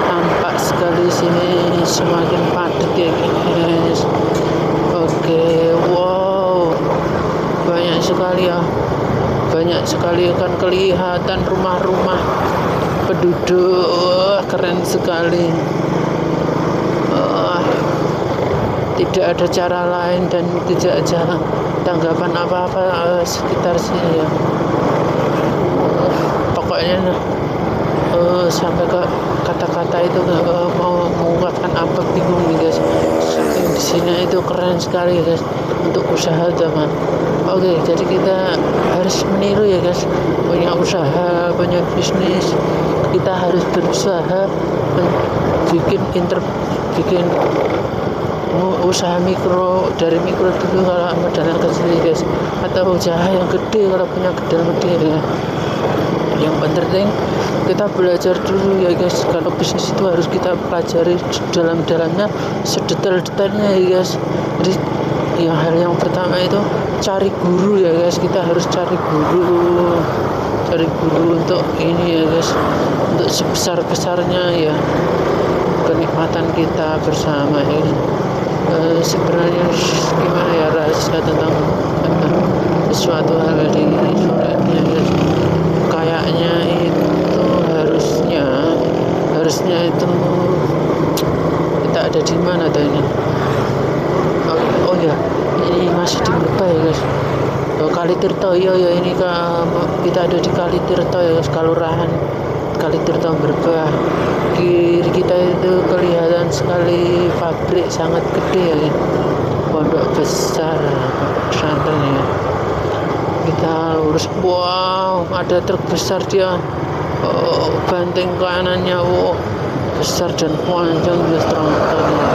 Tampak sekali sini semakin padat ya guys. Oke, wow, banyak sekali ya, banyak sekali akan kelihatan rumah-rumah penduduk. Keren sekali. Tidak ada cara lain dan tidak ada tanggapan apa-apa sekitar sini ya. Pokoknya sampai ke kata-kata itu mau mengungkapkan apa, bingung nih guys. Saking di jadinya itu keren sekali ya guys untuk usaha utama. Oke, jadi kita harus meniru ya guys, punya usaha, punya bisnis, kita harus berusaha bikin usaha mikro, dari mikro dulu kalau modalnya kecil guys, atau usaha yang gede kalau punya gede ya. Yang penting kita belajar dulu ya guys, kalau bisnis itu harus kita pelajari dalam-dalamnya, sedetail-detailnya ya guys. Jadi hal yang pertama itu cari guru ya guys, kita harus cari guru untuk ini ya guys, untuk sebesar-besarnya ya kenikmatan kita bersama ini. Sebenarnya gimana ya rahasia tentang sesuatu hal di surat ya guys, kayaknya itu harusnya itu kita ada di mana tuh ini. Oh ya, ini masih di Merbah ya guys. Kali Tirto ya ini kita ada di Kali Tirto ya guys, Kelurahan Kali Tirto Merbah. Kiri kita itu kelihatan sekali pabrik sangat gede ya guys. Pondok besar pesantren ya. Kita lurus, wow, ada truk besar dia. Banting kanannya, wow, besar dan panjang guys, trontonnya.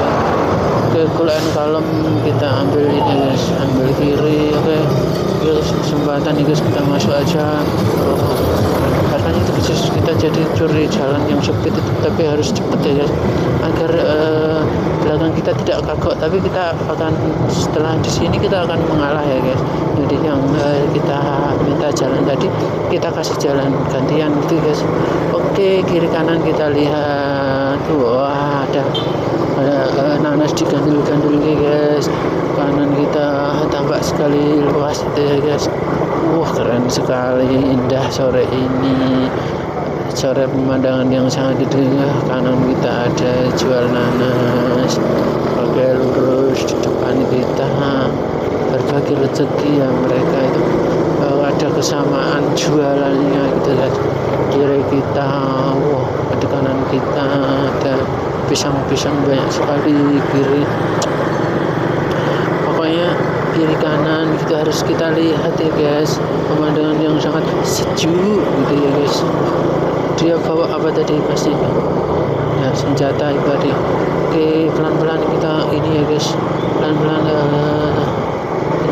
Oke, kuliah kalem kita ambil ini guys, ambil kiri. Oke, guys, kesempatan nih guys, kita masuk aja. Karena itu kita jadi curi jalan yang sempit itu, tapi harus cepet ya guys, agar belakang kita tidak kagok, tapi kita akan setelah di sini kita akan mengalah ya guys. Jadi yang kita minta jalan tadi kita kasih jalan gantian gitu guys. Oke, kiri kanan kita lihat, wah ada nanas digandul-gandul guys. Kanan kita tampak sekali luas itu ya guys. Wah, keren sekali, indah sore ini, sore pemandangan yang sangat indah. Kanan kita ada jual nanas. Oke, lurus di depan kita berbagi rezeki ya, mereka itu ada kesamaan jualannya gitu guys. Kiri kita, wah, di kanan kita ada pisang-pisang banyak sekali kiri. Pokoknya kiri kanan kita harus kita lihat ya guys, pemandangan yang sangat sejuk gitu ya guys. Dia bawa apa tadi pasti ya, senjata tadi. Oke, pelan-pelan kita ini ya guys, pelan-pelan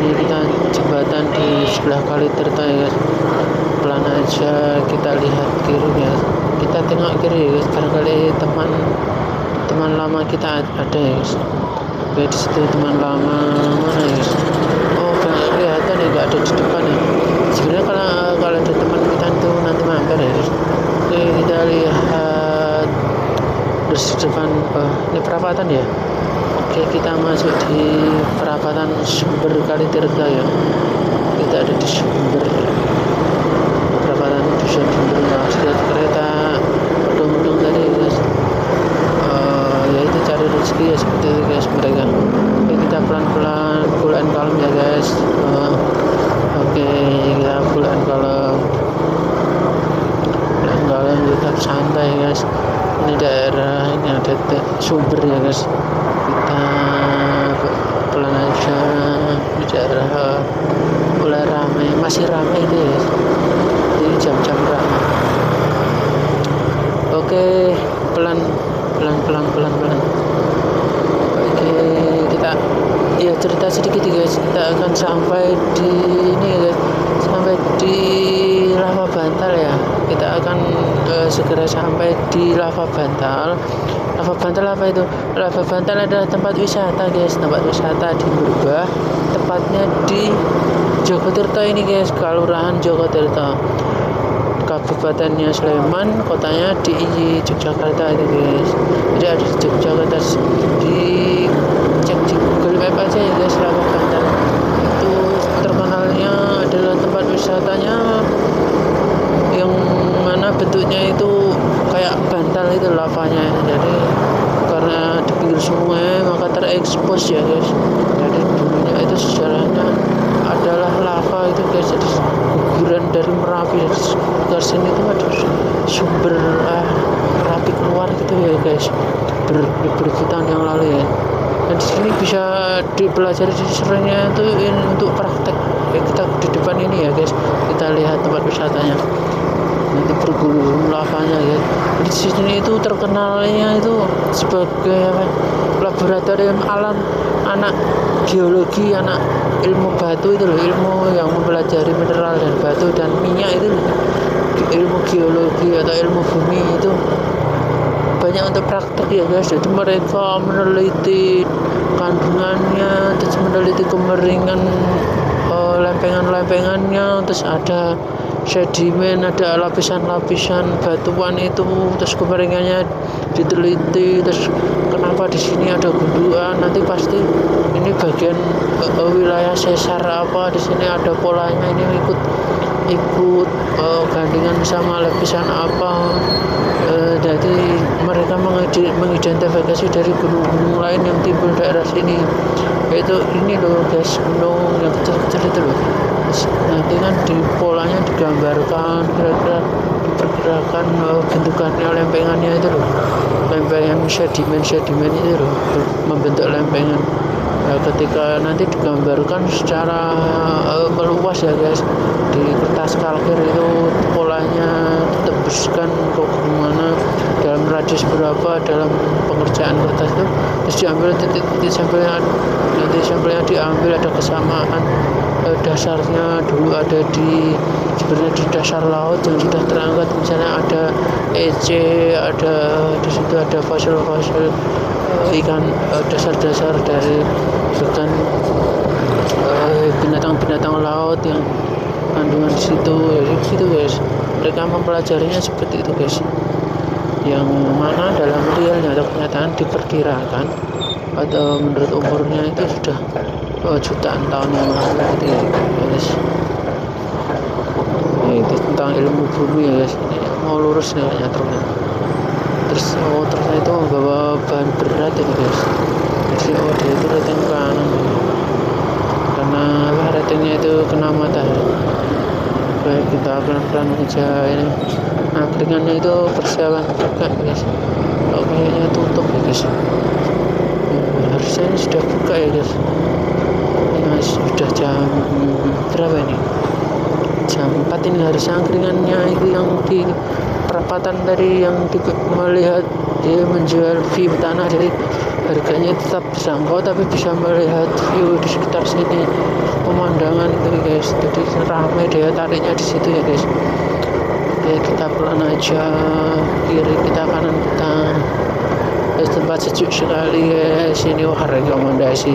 ini kita jembatan di sebelah Kali Tirto ya guys. Pelan aja kita lihat kiri guys, kita tengok kiri ya guys, barangkali teman lama kita ada ya guys. Oke, di situ teman lama mana ya guys? Oh, kelihatan ya, nggak ada di depan ya. Sebenarnya kalau ada teman kita itu nanti mampir ya guys. Oke, kita lihat terus di depan, ini perapatan ya. Oke, kita masuk di perapatan sumber Kali Tirto ya. Kita ada di sumber perapatan di sumber. Lihat kereta odong-odong tadi ya guys. Ya itu cari rezeki ya seperti itu guys mereka. Oke, kita pelan-pelan pulaan kalem ya guys. Oke, kita pulaan kalem kita santai guys. Ini daerah, ini ada sumber ya guys. Kita pelan aja di daerah mulai ramai, masih ramai itu ya guys. Jadi jam-jam ramai. Oke, pelan. Oke, kita ya cerita sedikit ya guys. Kita akan sampai di ini ya guys, sampai di Lava Bantal ya. Kita akan segera sampai di Lava Bantal. Lava Bantal apa itu? Lava Bantal adalah tempat wisata guys, tempat wisata di Merbah, tepatnya di Jogotirto ini guys, Kelurahan Jogotirto. Kabupatennya Sleman, kotanya di Yogyakarta itu guys. Jadi ada di Yogyakarta, di cek di Google Map aja ya guys. Lava Bantal itu terkenalnya adalah tempat wisatanya yang mana bentuknya itu kayak bantal itu lavanya. Jadi karena di pinggir sungai maka terekspos ya guys. Jadi dulunya itu sejarahnya adalah lava itu guys. Jadi guguran dari Merapi ke sini itu ada sumber Merapi keluar gitu ya guys, berjutaan yang lalu ya. Dan di sini bisa dipelajari seringnya itu untuk praktek. Kita di depan ini ya guys, kita lihat tempat wisatanya, nanti pergulungan lavanya ya. Di sini itu terkenalnya itu sebagai laboratorium alam anak geologi, anak ilmu batu itu loh, ilmu yang mempelajari mineral dan batu dan minyak itu loh. Ilmu geologi atau ilmu bumi itu banyak untuk praktek ya guys. Jadi mereka meneliti kandungannya, terus meneliti kemeringan lempengan-lempengannya, terus ada sedimen, ada lapisan-lapisan batuan itu, terus kemeringannya diteliti, terus kenapa di sini ada gundukan, nanti pasti ini bagian wilayah sesar apa, di sini ada polanya, ini ikut gandengan sama lapisan apa. Jadi mereka mengidentifikasi dari gunung-gunung lain yang timbul daerah sini, yaitu ini loh guys, gunung yang kecil-kecil itu loh. Nanti kan di polanya digambarkan kira-kira diperkirakan bentukannya, lempengannya itu loh, lempengan sedimen itu loh membentuk lempengan. Ketika nanti digambarkan secara meluas ya guys di kertas kalkir itu polanya ditembuskan ke mana dalam radius berapa dalam pengerjaan kertas itu, terus diambil titik-titik sampelnya, nanti sampelnya diambil, ada kesamaan dasarnya dulu ada sebenarnya di dasar laut yang sudah terangkat, misalnya ada EC, ada di situ ada fosil-fosil ikan, dasar-dasar dari bahkan binatang-binatang laut yang kandungan di situ ya gitu guys. Mereka mempelajarinya seperti itu guys, yang mana dalam realnya atau kenyataan diperkirakan atau menurut umurnya itu sudah jutaan tahun yang lalu gitu ya guys. Ya, itu tentang ilmu bumi ya guys. Ini mau lurus nih kayaknya truknya, terus ternyata itu membawa bahan berat ya guys. Jadi dia itu rating kanan karena ratingnya itu kena matahari. Baik, kita pelan-pelan aja ini. Nah, keringannya itu persiapan buka guys. Oh, kayaknya tutup ya guys. Harusnya ini sudah buka ya guys. Ini sudah jam berapa ini? Jam 4 ini harusnya angkringannya itu yang di perapatan tadi yang melihat dia menjual view tanah, jadi harganya tetap terjangkau tapi bisa melihat view di sekitar sini, pemandangan itu guys. Jadi ramai daya tariknya di situ ya guys. Oke, kita pelan aja, kiri kita, kanan kita. Tempat sejuk sekali guys ini. Wah, rekomendasi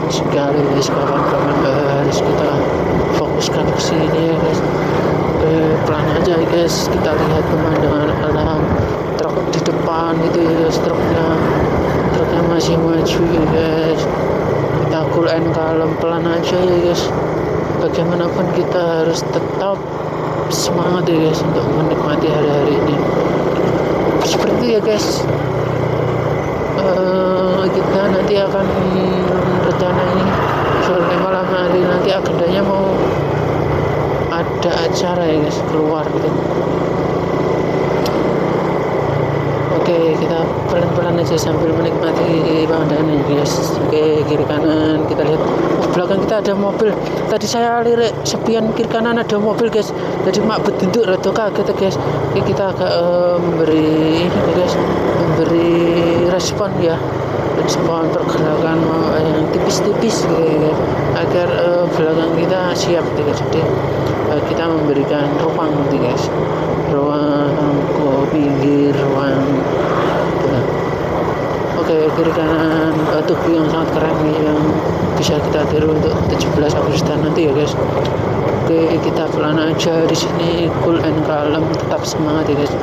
sekali guys, kawan-kawan harus kita fokuskan ke sini ya guys. Pelan aja guys, kita lihat pemandangan alam. Truk di depan itu ya guys, truknya masih maju ya guys. Kita cool and calm, pelan aja ya guys. Bagaimanapun kita harus tetap semangat ya guys untuk menikmati hari-hari ini. Seperti ya guys, kita nanti akan rencana ini sore malam hari nanti agendanya mau ada acara ya guys, keluar gitu. Oke, kita pelan-pelan aja sambil menikmati pemandangan ya guys. Oke, kiri kanan kita lihat. Belakang kita ada mobil. Tadi saya lirik sepian kiri kanan ada mobil guys. Jadi mak berduduk rada kaget ya guys. Oke, kita agak memberi ini guys, memberi respon ya. Respon pergerakan yang tipis-tipis gitu, agar belakang kita siap gitu. Jadi kita memberikan ruang gitu guys, ruang ke pinggir, ruang gitu. Oke, kiri kanan tugu yang sangat keren nih, yang bisa kita tiru untuk 17 Agustus nanti ya guys. Oke, kita pelan aja di sini, cool and calm, tetap semangat ya guys,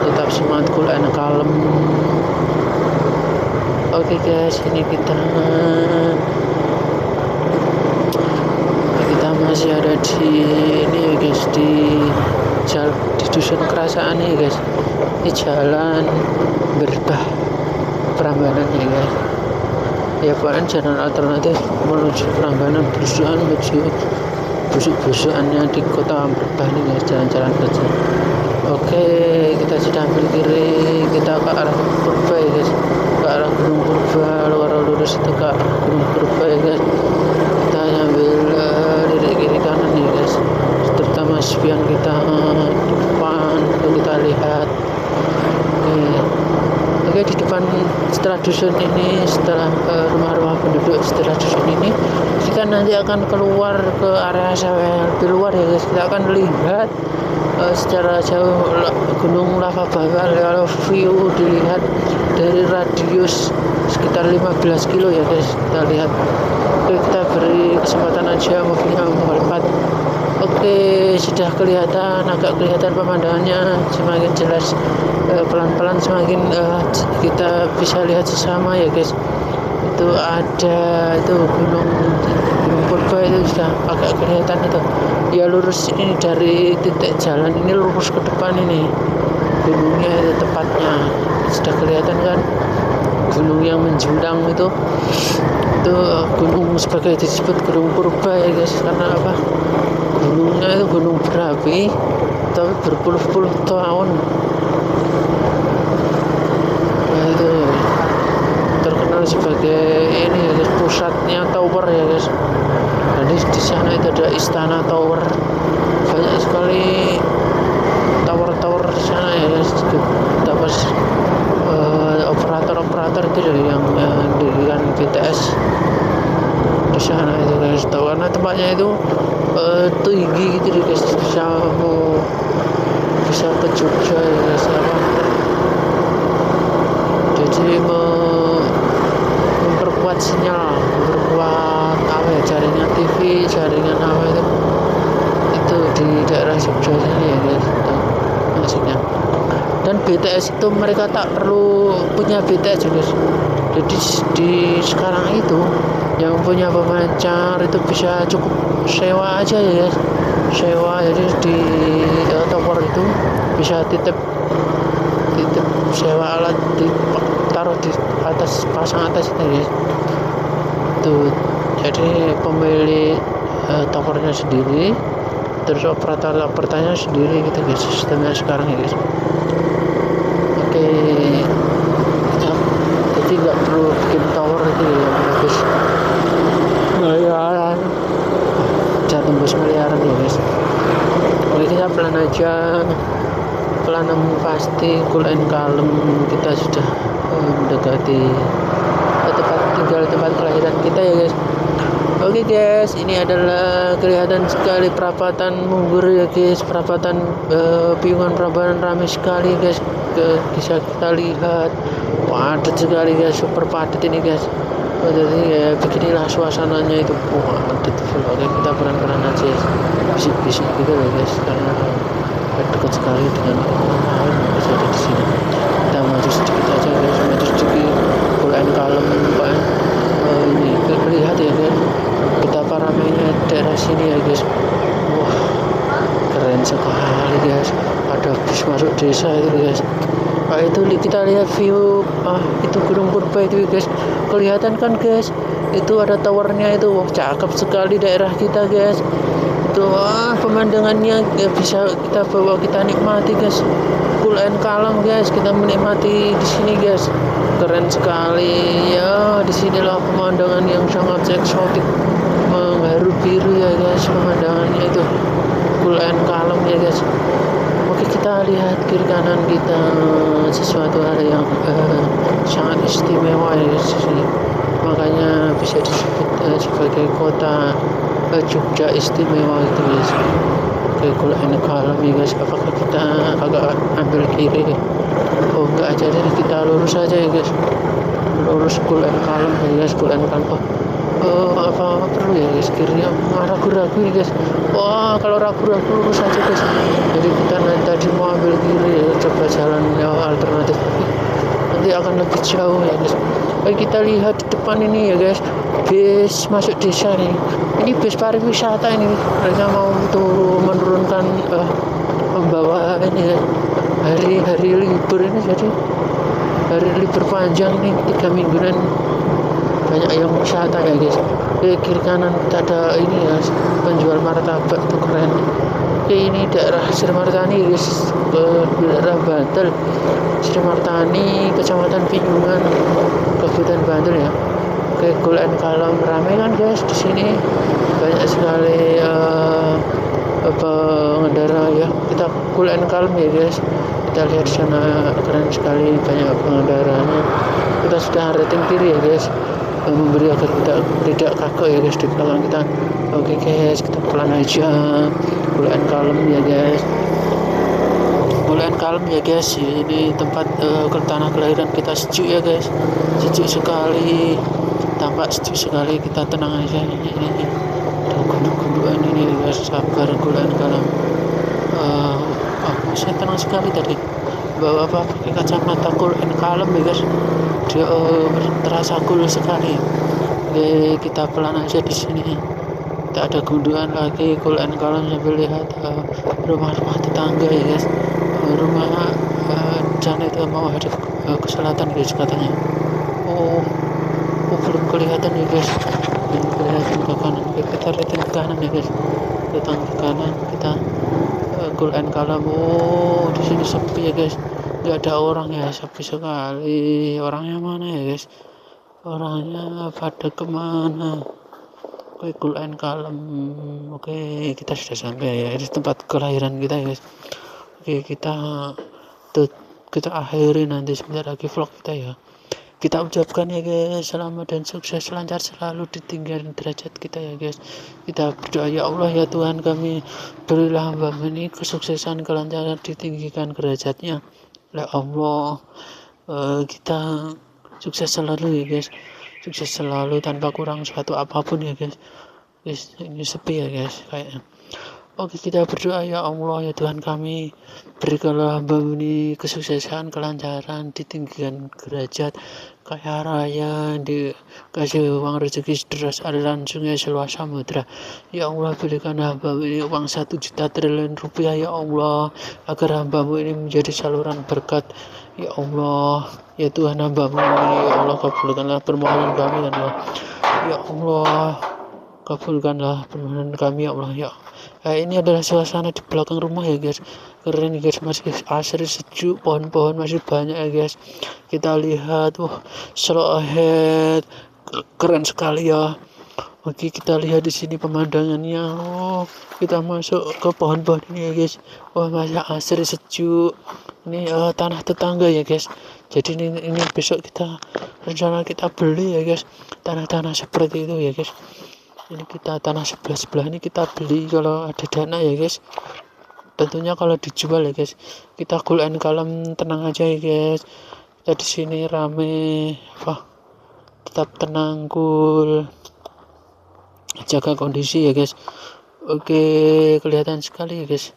tetap semangat, cool and calm. Oke guys, ini kita masih ada di ini ya guys, di dusun kerasaan nih guys. Ini jalan berbah Prambanan ya guys. Ya pokoknya jalan alternatif menuju Prambanan, berusukan menuju busuk-busukannya di kota Berbah nih guys, jalan-jalan kecil. Oke, kita sudah ambil kiri, kita ke arah Purba ya guys, ke arah Gunung Purba, kalau lurus itu ke Gunung Purba ya guys. Kita ambil dari kiri kanan ya guys, terutama spion kita depan itu kita lihat. Oke, di depan setelah dusun ini, setelah rumah-rumah penduduk setelah dusun ini, kita nanti akan keluar ke area sawah yang lebih luar ya guys. Kita akan lihat secara jauh gunung lava bakar. Kalau view dilihat dari radius sekitar 15 kilo ya guys, kita lihat. Oke, kita beri kesempatan aja mobilnya melompat. Oke, sudah kelihatan, agak kelihatan pemandangannya semakin jelas, pelan-pelan semakin kita bisa lihat sesama ya guys. Itu ada itu gunung Purba, itu sudah agak kelihatan itu ya. Lurus ini dari titik jalan ini lurus ke depan ini gunungnya itu tepatnya sudah kelihatan kan, gunung yang menjulang itu gunung sebagai disebut Gunung Purba ya guys. Karena apa? Gunungnya itu gunung berapi tapi berpuluh-puluh tahun. Nah, itu terkenal sebagai ini ya guys, pusatnya tower ya guys. Jadi di sana itu ada istana tower, banyak sekali tower-tower di sana ya guys. Kita pas operator itu dari yang dirikan BTS di sana itu guys. Karena tempatnya itu tinggi gitu guys, bisa ke Jogja ya guys. Jadi memperkuat sinyal, memperkuat jaringan TV, jaringan itu di daerah Jogja sini ya guys, itu maksudnya. Dan BTS itu mereka tak perlu punya BTS guys. Jadi di sekarang itu yang punya pemancar itu bisa cukup sewa aja ya guys, sewa. Jadi di tower itu bisa titip sewa alat, ditaruh di atas, pasang atas itu guys. Itu jadi pemilik towernya sendiri, terus operatornya sendiri gitu guys, sistemnya sekarang ya guys. Oke, jadi nggak perlu bikin tower itu ya guys, miliaran, bisa tembus miliaran ya guys. Oke, kita pelan aja, pelan namun pasti, cool and calm. Kita sudah mendekati tempat kelahiran kita ya guys. Oke guys, ini adalah kelihatan sekali perapatan Munggur ya guys, perapatan piungan perapatan ramai sekali guys. Bisa kita lihat padat sekali guys, super padat ini guys. Jadi ya beginilah suasananya itu, padat. Oke, kita pelan-pelan aja, bisik-bisik gitu ya guys, karena dekat sekali dengan orang bisa ada di sini. Kita maju sedikit aja guys, maju sedikit, cool and calm. Ini lihat ya guys, betapa ramainya daerah sini ya guys. Wah, keren sekali guys, ada bis masuk desa itu guys. Nah, itu kita lihat view itu Gunung Purba itu guys, kelihatan kan guys, itu ada towernya itu. Wah, cakep sekali daerah kita guys. Itu pemandangannya bisa kita bawa, kita nikmati guys, cool and calm guys. Kita menikmati di sini guys, keren sekali ya. Disinilah pemandangan yang sangat eksotik, mengharu biru ya guys, pemandangannya itu cool and calm ya guys. Oke, kita lihat kiri kanan kita, sesuatu hal yang sangat istimewa ya guys. Makanya bisa disebut sebagai kota Jogja istimewa itu guys. Oke, cool and calm ya guys. Apakah kita agak ambil kiri? Oh enggak, jadi kita lurus aja ya guys, lurus, cool and calm ya guys, cool and calm. Apa perlu ya guys kirinya, ragu-ragu ya guys. Wah, kalau ragu-ragu lurus aja guys. Jadi kita tadi mau ambil kiri ya, coba jalan alternatif, nanti akan lebih jauh ya guys. Baik, kita lihat di depan ini ya guys, bis masuk desa nih. Ini bis pariwisata ini, mereka mau menurunkan membawa ini ya, hari libur ini. Jadi hari libur panjang ini 3 mingguan, banyak yang wisata ya guys. Kiri kanan kita ada ini ya, penjual martabak, itu keren. Oke, ini daerah Sri Martani guys, ke daerah Bantul. Sri Martani, Kecamatan Pinyungan, Kabupaten Bantul ya. Oke, Cool and Calm ramai kan guys di sini, banyak sekali pengendara ya. Kita Cool and Calm ya guys. Kita lihat di sana keren sekali, banyak pengendaranya. Kita sudah rating kiri ya guys, memberi agar kita tidak kaku ya guys di belakang kita. Oke guys, kita pelan aja, Cool and Calm ya guys. Cool and Calm ya guys. Ini tempat tanah kelahiran kita, sejuk ya guys, sejuk sekali, tampak sejuk sekali. Kita tenang aja, ini gunduk-gundukan ini guys, sabar. Cool and Calm. Saya tenang sekali tadi, bapak pakai kacamata Cool and Calm ya guys. Dia terasa cool sekali. Oke, kita pelan aja di sini. Tak ada gundukan lagi, Cool and Calm sambil lihat rumah-rumah tetangga ya guys. Rumah Janet mau hadap ke selatan guys katanya. Oh, belum kelihatan ya guys, belum kelihatan ke kanan. Kita lihatin ke kanan ya guys, datang ke kanan kita. Cool and Calm. Oh, di sini sepi ya guys, nggak ada orang ya, sepi sekali. Orangnya mana ya guys, orangnya pada kemana? Oke, Cool and Calm. Oke, kita sudah sampai ya di tempat kelahiran kita ya guys. Oke, kita akhiri nanti sebentar lagi vlog kita ya. Kita ucapkan ya guys, selamat dan sukses, lancar selalu di tinggian derajat kita ya guys. Kita berdoa, ya Allah ya Tuhan kami, berilah hamba ini kesuksesan, kelancaran, ditinggikan derajatnya ya Allah. Kita sukses selalu ya guys, sukses selalu tanpa kurang suatu apapun ya guys. Ini sepi ya guys kayaknya. Oke, kita berdoa, ya Allah ya Tuhan kami, berikanlah hamba ini kesuksesan, kelancaran, ditinggikan derajat, kaya raya, dikasih uang rezeki deras aliran sungai seluas samudra. Ya Allah, berikan hamba ini uang 1 juta triliun rupiah ya Allah, agar hamba-Mu ini menjadi saluran berkat. Ya Allah, ya Tuhan, hamba-Mu ini ya Allah, kabulkanlah permohonan kami ya Allah. Ya Allah, kabulkanlah permohonan kami ya Allah ya. Ini adalah suasana di belakang rumah ya guys, keren guys, masih asri, sejuk, pohon-pohon masih banyak ya guys. Kita lihat, slow ahead, keren sekali ya. Oke, kita lihat di sini pemandangannya. Kita masuk ke pohon-pohon ini ya guys. Masih asri, sejuk. Ini tanah tetangga ya guys. Jadi ini besok rencana kita beli ya guys, tanah-tanah seperti itu ya guys. Ini kita tanah sebelah ini kita beli kalau ada dana ya guys. Tentunya kalau dijual ya guys. Kita Cool and Calm, tenang aja ya guys. Kita di sini rame, tetap tenang, cool, jaga kondisi ya guys. Oke, kelihatan sekali ya guys,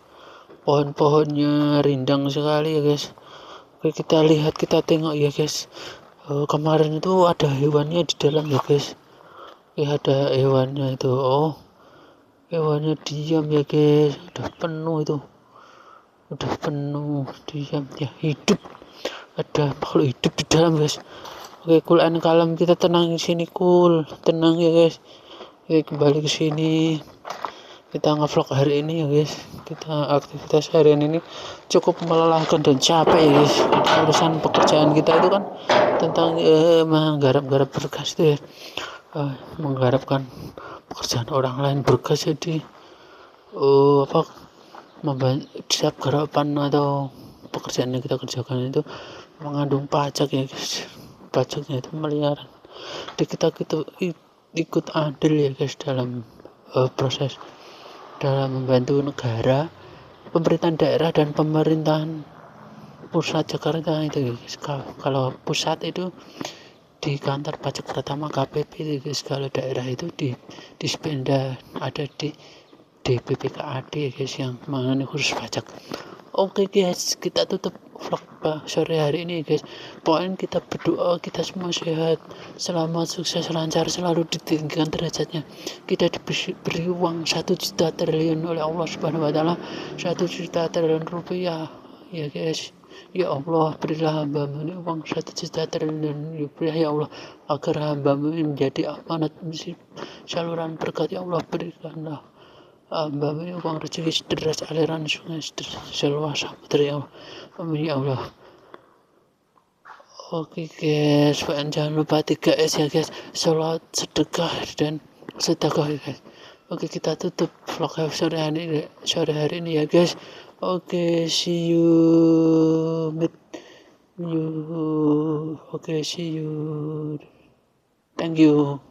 pohon-pohonnya rindang sekali ya guys. Oke, kita lihat, kita tengok ya guys. Kemarin itu ada hewannya di dalam ya guys. Ada hewannya itu. Hewannya diam ya guys, udah penuh itu, udah penuh, diam ya, hidup, ada makhluk hidup di dalam guys. Oke, Cool and Calm, kita tenang di sini, cool, tenang ya guys. Oke, kembali ke sini, kita ngevlog hari ini ya guys. Kita aktivitas harian ini cukup melelahkan dan capek ya guys. Urusan pekerjaan kita itu kan tentang menggarap berkas itu ya, mengharapkan pekerjaan orang lain berkas, jadi setiap garapan atau pekerjaan yang kita kerjakan itu mengandung pajak ya guys. Pajaknya itu miliaran. Jadi kita ikut andil ya guys dalam proses dalam membantu negara, pemerintahan daerah dan pemerintahan pusat Jakarta itu ya guys. Kalau pusat itu di kantor pajak pertama KPP, kalau daerah itu di Dispenda, ada di BPKAD ya guys, yang mengenai khusus pajak. Oke guys, kita tutup vlog sore hari ini guys. Pokoknya kita berdoa kita semua sehat, selamat, sukses, lancar, selalu ditinggikan derajatnya. Kita diberi uang 1 juta triliun oleh Allah Subhanahu wa Ta'ala, 1 juta triliun rupiah ya guys. Ya Allah, berilah hamba-Mu ini uang 1 juta triliun rupiah ya Allah, agar hamba-Mu ini menjadi amanat, saluran berkat ya Allah. Berikanlah Hamba-Mu yang kurang rezeki deras aliran sungai seluas samudra ya Allah. Amin ya Allah. Oke guys, jangan lupa 3S ya guys, sholat, sedekah, dan sedekah ya guys. Oke, kita tutup vlog sore hari ini ya guys. Oke, see you, meet you. Oke, see you. Thank you.